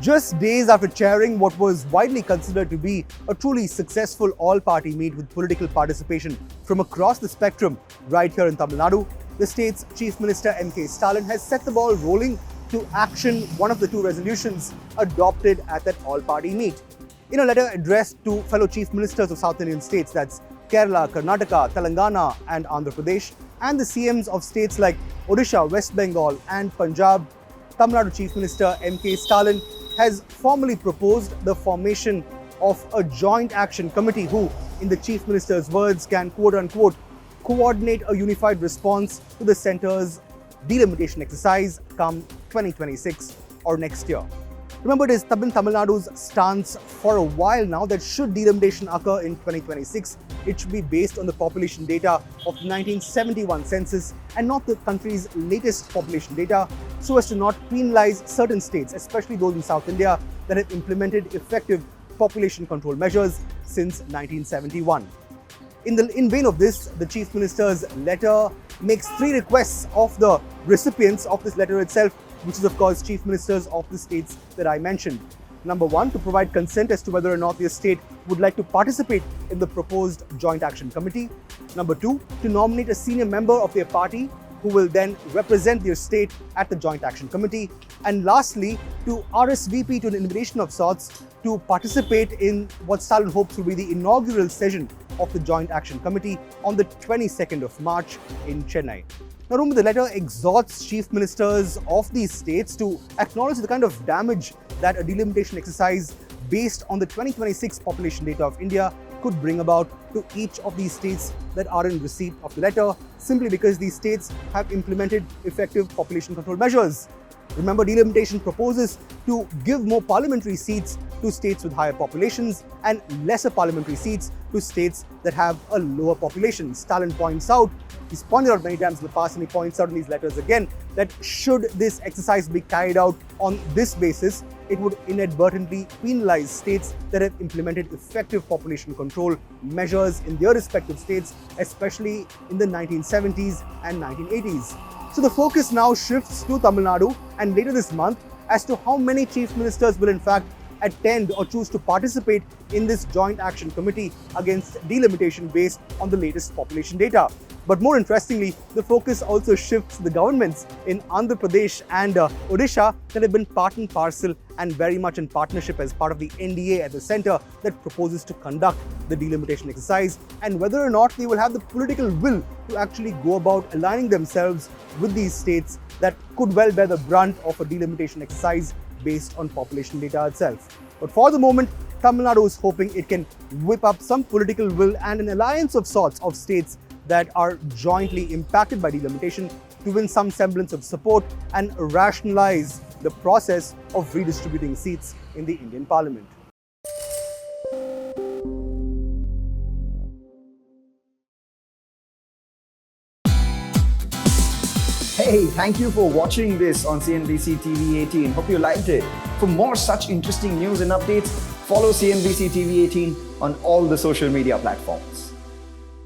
Just days after chairing what was widely considered to be a truly successful all-party meet with political participation from across the spectrum right here in Tamil Nadu, the state's Chief Minister M.K. Stalin has set the ball rolling to action one of the two resolutions adopted at that all-party meet. In a letter addressed to fellow Chief Ministers of South Indian states, that's Kerala, Karnataka, Telangana and Andhra Pradesh, and the CMs of states like Odisha, West Bengal and Punjab, Tamil Nadu Chief Minister M.K. Stalin has formally proposed the formation of a joint action committee who, in the Chief Minister's words, can quote-unquote coordinate a unified response to the centre's delimitation exercise come 2026 or next year. Remember, it is Tamil Nadu's stance for a while now that should delimitation occur in 2026, it should be based on the population data of the 1971 census and not the country's latest population data, so as to not penalize certain states, especially those in South India, that have implemented effective population control measures since 1971. In vain of this, the Chief Minister's letter makes three requests of the recipients of this letter itself, which is of course Chief Ministers of the states that I mentioned. Number one, to provide consent as to whether or not the state would like to participate in the proposed Joint Action Committee. Number two, to nominate a senior member of their party who will then represent their state at the Joint Action Committee. And lastly, to RSVP to an invitation of sorts to participate in what Stalin hopes will be the inaugural session of the Joint Action Committee on the 22nd of March in Chennai. Now remember, the letter exhorts chief ministers of these states to acknowledge the kind of damage that a delimitation exercise based on the 2026 population data of India could bring about to each of these states that are in receipt of the letter, simply because these states have implemented effective population control measures. Remember, delimitation proposes to give more parliamentary seats to states with higher populations and lesser parliamentary seats to states that have a lower population. Stalin points out, he's pointed out many times in the past and he points out in these letters again, that should this exercise be carried out on this basis, it would inadvertently penalize states that have implemented effective population control measures in their respective states, especially in the 1970s and 1980s. So the focus now shifts to Tamil Nadu and later this month as to how many chief ministers will in fact attend or choose to participate in this Joint Action Committee against delimitation based on the latest population data. But more interestingly, the focus also shifts to the governments in Andhra Pradesh and Odisha that have been part and parcel and very much in partnership as part of the NDA at the centre that proposes to conduct the delimitation exercise, and whether or not they will have the political will to actually go about aligning themselves with these states that could well bear the brunt of a delimitation exercise based on population data itself. But for the moment, Tamil Nadu is hoping it can whip up some political will and an alliance of sorts of states that are jointly impacted by delimitation to win some semblance of support and rationalize the process of redistributing seats in the Indian Parliament. Hey, thank you for watching this on CNBC TV18. Hope you liked it. For more such interesting news and updates, follow CNBC TV18 on all the social media platforms.